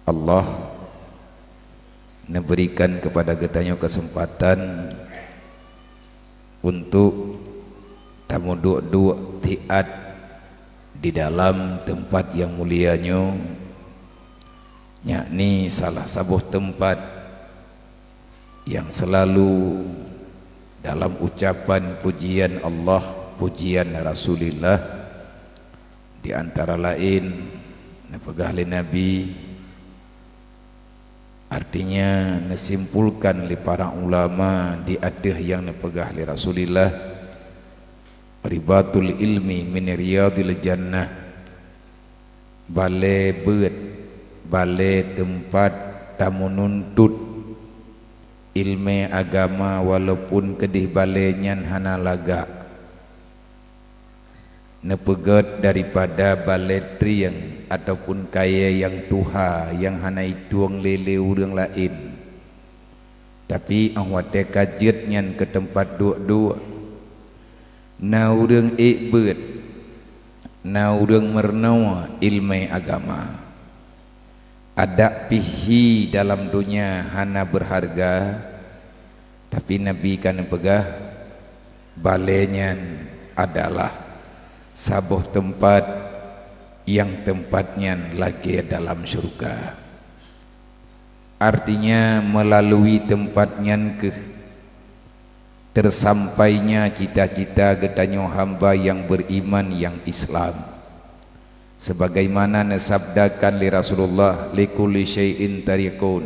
Allah memberikan kepada kita kesempatan untuk tamu duk-duk tiat di dalam tempat yang mulianya, yakni salah satu tempat yang selalu dalam ucapan pujian Allah, pujian Rasulullah, di antara lain nepegahli Nabi, artinya nesimpulkan oleh para ulama di adah yang nepegahli Rasulullah, ribatul ilmi min riyadil jannah, balai beut, balai tempat tamu nuntut ilmu agama walaupun kedih balainya hana laga nepegat daripada balai triang ataupun kaya yang tuha yang hana ituang lele urang lain, tapi awate kajetnya ke tempat dua-dua na urang beut, na urang mernawa ilmu agama, ada pihi dalam dunia hana berharga, tapi Nabi kan pegah balenya adalah sabuh tempat yang tempatnya lagi dalam surga. Artinya melalui tempatnya tersampainya cita-cita getanyo hamba yang beriman yang Islam, sebagaimana nasabdakan li Rasulullah likulli syai'in tariqun,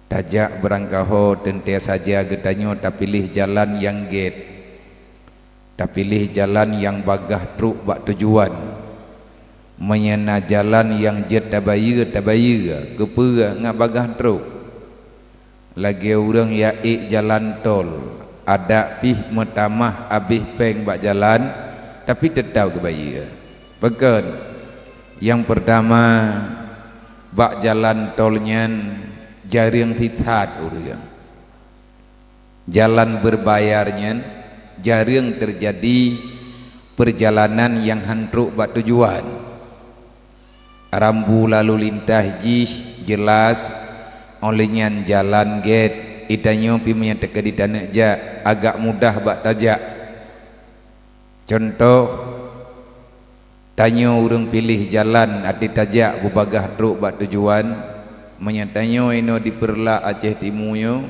tajak berangkaho tentia saja getanyo tak pilih jalan yang gate, tak pilih jalan yang bagah truk bak tujuan, menyena jalan yang jet tabaya kepera ngak bagah truk, lagi orang ya jalan tol ada pih metamah habis peng bak jalan tapi tetap kebaya. Pekan yang pertama bak jalan tolnya jaring titat urang, jalan berbayarnya jaring terjadi perjalanan yang hantruk bak tujuan, rambu lalu lintas jelas olehnya jalan gate itanyo pimnya teka di tanah ja agak mudah bak tajak. Contoh tanyo urang pilih jalan ati tajak bubagah truk bak tujuan, menyatanyo ino diperla Aceh Timuyo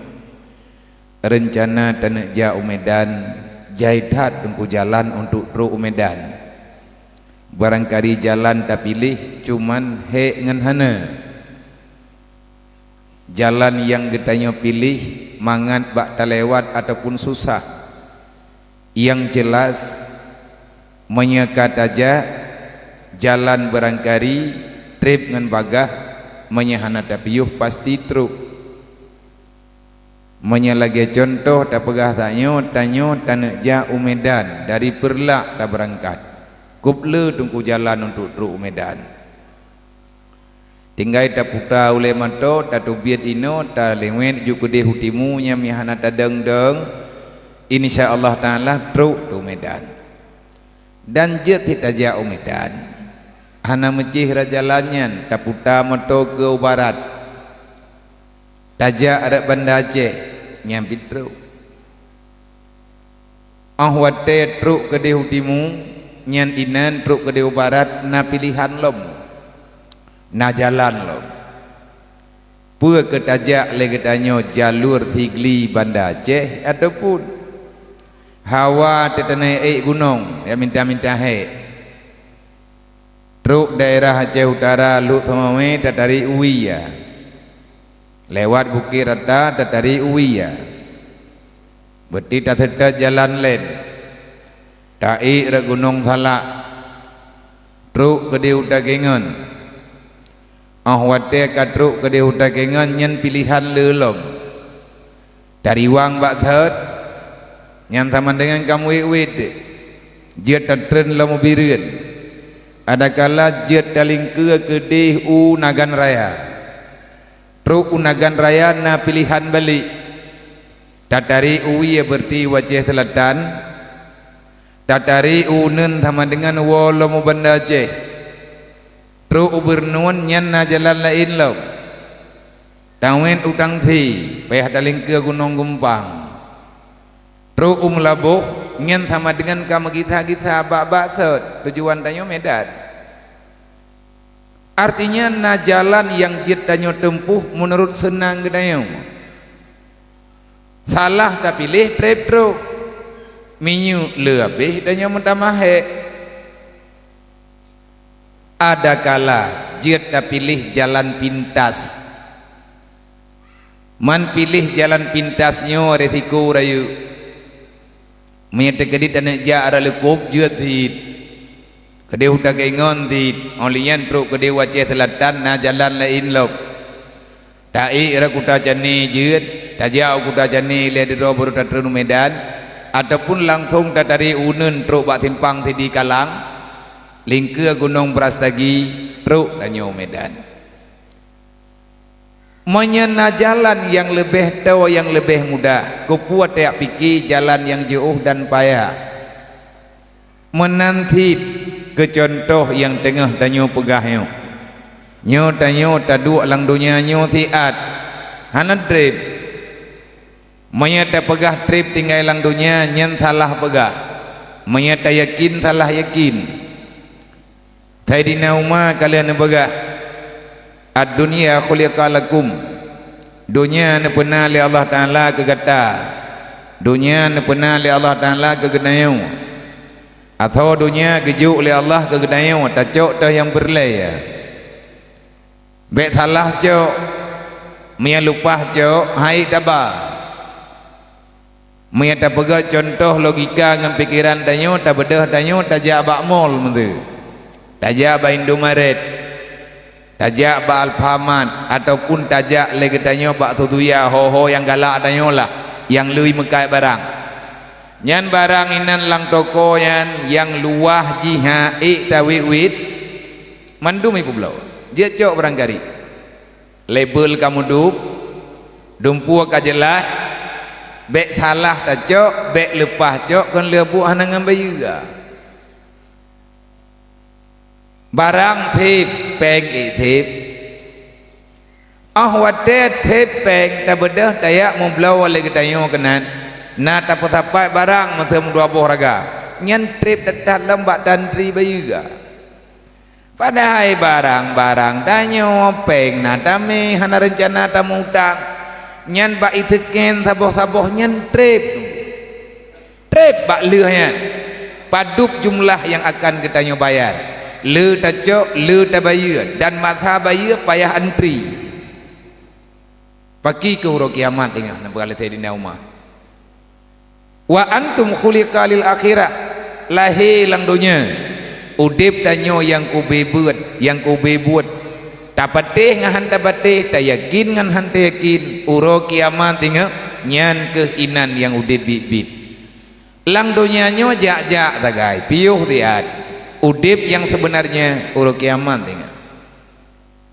rencana tanah ja Medan jaitat tengku jalan untuk truk Medan, barangkali jalan tak pilih cuman he ngan hana, jalan yang getanyo pilih mangat bak talewat ataupun susah, yang jelas menyekat aja jalan barangkali trip ngan bagah menyahana tapiyuh pasti truk menyalagi contoh tak pegah tanyo tanah ja Medan dari Perlak tak berangkat kuple tunggu jalan untuk truk Medan, tinggal tak putar oleh mato tak tubiat ino tak lewat juga deh hutimu nya mihana tadeng-deng insyaallah taala truk tu Medan dan jet tidak jauh Medan hana mecih rajalannya tak putar mato ke barat tajak ada Banda Aceh nyampi truk ahwate truk ke deh hutimu nyan inan truk ke deh barat na pilihan lom na jalan lo pua ketajak legetanyo jalur Tigli Banda Aceh ataupun hawa tetanai gunung ya minta he truk daerah Aceh Utara lu thamawe tatari uwiya lewat Bukit Rata tatari uwiya berarti tak serta jalan len tai re gunung Salak truk ke di Utakengan ahwate katruk ke di Utakengan nyen pilihan lelom dari wang bak thot yang sama dengan kamu wit jet tren lo mobirin ada kala jet daling ke di Nagan Raya truk Nagan Raya na pilihan balik tatari uwi berarti wajah selatan tatari unen sama dengan wolo Banda Aceh tru ubernun nyan na jalan lain lo tawen utang thi payah daling ke gunung gumpang tru labuh nyan sama dengan kama kita bak tujuan tanyo Medan. Artinya na jalan yang kita tempuh menurut senang gedayo salah tak pilih trip tru minyu lebih dan yang mentamahe ada kala kita pilih jalan pintas man pilih jalan pintasnya resiko rayu menyata kedit dan ja ara lekup jut hit kede utak ingon hit olian pro kede wajah selatan na jalan lain lok tai ra kuta jani jut tajau kuta jani le di ro baru tatrunu Medan ataupun langsung dari unun pro bak timpang di Kalang lingkua gunung Brastagi truk danyo Medan menyena jalan yang lebih tahu yang lebih mudah kupuat tak pikir jalan yang jauh dan payah menanti ke contoh yang tengah danyo pegahnya nyo danyo taduk lang dunia nyo tiat hana trip menyata pegah trip tinggal lang dunia nyen salah pegah menyata yakin salah yakin Sayyidina Umar kalian nebagah ad-dunya khuliqalakum dunia ne pernah li Allah Taala kegata dunia ne pernah li Allah Taala kegenayo atau dunia gejuk li Allah kegenayo tacok dah yang berlaya bet salah cok mia lupa cok hai taba mia tak pegah contoh logika dengan pikiran danyo tak bedah danyo tajak bak mall mentu tajak ba Indomaret tajak ba Alfamart ataupun tajak lagi tanyo ba Tutuya ho yang galak tanyo lah yang lui mekai barang nyan barang inan lang toko yang luah jiha tawiwit mandum ibu belau dia cok barangkali label kamu dumpu ka jelas bek salah tak cok bek lepas cok kan lebu hanangan bayu ga barang thip peng thip watet thip peng ta bedah tayak memblaw le getayo kenan na ta patapai barang matem dua boh raga nyan trip detat lembak tantri bayuga padahal barang tanyo peng na tame hana rencana tamu utang nyan ba iteken saboh nyan trip bak leuhnya padup jumlah yang akan ketanyo bayar le tacok le tabayur dan masa bayar payah antri pagi ke huruf kiamat tengah nak berkali Sayyidina Umar wa antum khuliqa lil akhirah lahir lang dunia udip tanyo yang kubebuat yang kubebuat tapateh ngahan tapateh tak yakin ngan han yakin huruf kiamat tengah nyan keinan yang udip bibit lang dunia nyo jak tagai piuh tiat udip yang sebenarnya urut kiamat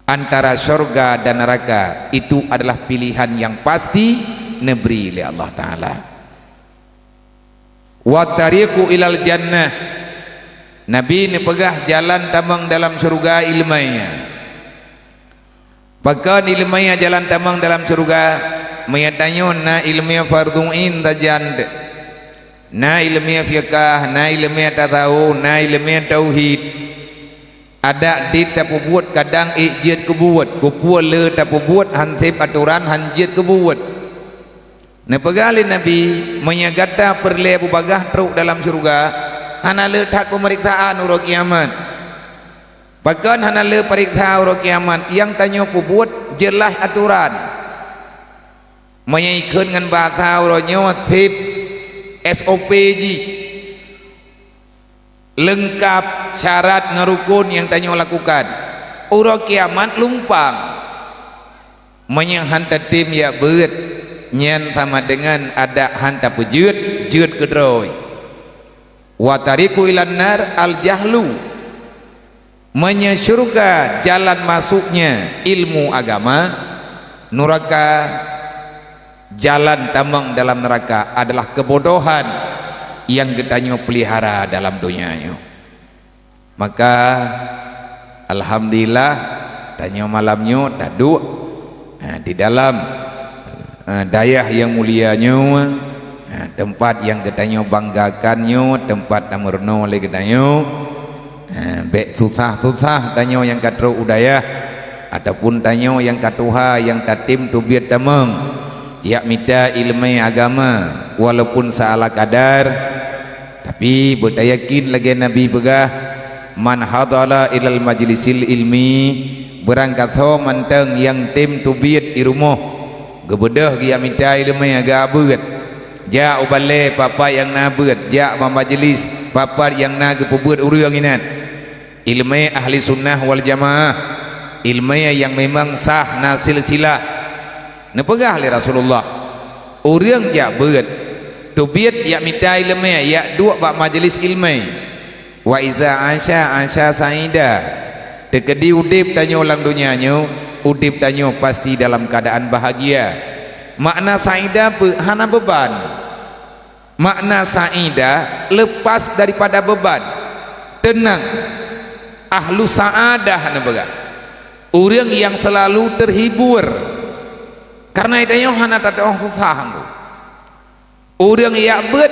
antara surga dan neraka itu adalah pilihan yang pasti neberi oleh Allah Ta'ala wa tariqu ilal jannah Nabi ni pegah jalan tamang dalam surga ilmainya bahkan ilmainya jalan tamang dalam surga menyatanya na ilmiah fardhu'in tajand na ilmiah fiqah na ilmiah tasawuf na ilmiah tauhid ada di tapu buat kadang ijid kebuat kupual le tapu buat hansip aturan hanjid kebuat na pegali Nabi menyagata perle Abu Bagah teruk dalam surga hana le tat pemeriksaan urut kiamat bahkan hana le periksa urut kiamat yang tanyo pubuat jelas aturan menyaikun dengan bahasa urutnya sip SOP lengkap syarat ngerukun yang tanyo lakukan urut kiamat lumpang menyang hanta tim ya beut nyen sama dengan ada hanta pujud jud kedroi wa tariqu ilan nar al jahlu menyesurga jalan masuknya ilmu agama neraka jalan tamang dalam neraka adalah kebodohan yang getanyo pelihara dalam dunianya maka Alhamdulillah tanya malamnya taduk di dalam dayah yang mulianya, tempat yang katanya banggakannya, tempat namurno oleh katanya bek susah-susah tanya yang kata udaya ataupun tanya yang katuha yang tatim tu biar tamang ya minta ilmu agama walaupun salah kadar, tapi berdayakin lagi Nabi begah man hadala ilal majlisil ilmi, berangkat ho manteng yang tim tu biar di rumah gebedah dia minta ilmu agak abad ja ubale papa yang na beut ja majlis papa yang na gepebeut urang inat ilmu ahli sunnah wal jamaah, ilmu yang memang sah na silsilah nepegah li Rasulullah urang ja beut tu biat ya minta ilmu ya dua bak majlis ilmu wa iza asya saida tekedi udip tanya ulang dunianya udip tanya pasti dalam keadaan bahagia. Makna saida hana beban, makna saida lepas daripada beban, tenang, ahlu saadah hana bega orang yang selalu terhibur karena itanya hana tak orang susah anggu orang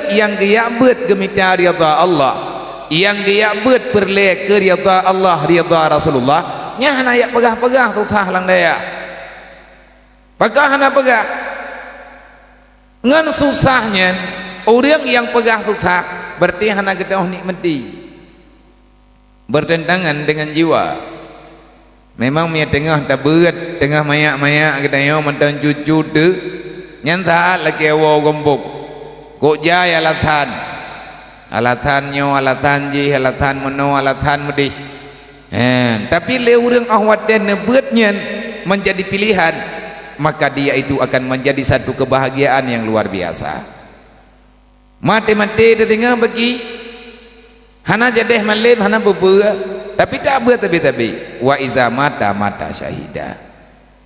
yang giabet gemita rida Allah, yang giabet perlek ke rida Allah rida Rasulullah nya hana ya pegah-pegah susah lang daya pegah hana pegah ngan susahnya orang yang pegah susah berarti hana getah nikmati bertentangan dengan jiwa. Memang mia tengah tak berat tengah mayak-mayak katanya mantan cucu tu nyanta lagi awo gombok kok jaya alatan nyo alatan ji alatan meno alatan medih tapi le urang ahwat dan nebeutnya menjadi pilihan, maka dia itu akan menjadi satu kebahagiaan yang luar biasa. Mati-mati tengah bagi hana jadeh malim hana bubur tapi tak beut tapi wa iza mata syahida,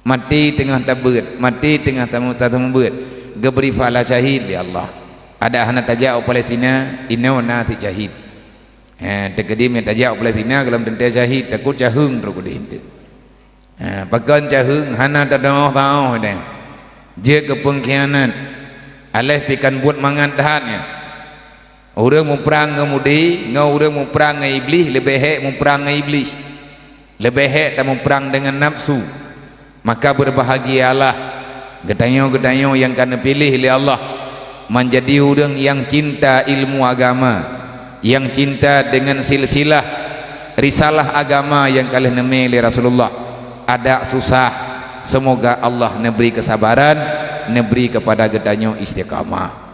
mati tengah tabut mati tengah tamu beut geberi fala syahid ya Allah. Ada hana tajau Palestina inau nati syahid tekedim yang tajau Palestina dalam tentera syahid takut cahung teruk dihinte pakan cahung hana tadoh tahu dah je kepengkhianat alih pikan buat mangan tahannya orang mau perang ngemudi ngau orang mau perang dengan iblis lebih hek mau perang dengan iblis lebih hek tak mau perang dengan nafsu, maka berbahagialah gedanyo-gedanyo yang kena pilih oleh Allah menjadi orang yang cinta ilmu agama, yang cinta dengan silsilah risalah agama yang kalian nemi oleh Rasulullah. Ada susah, semoga Allah neberi kesabaran, neberi kepada gedanyo istiqamah.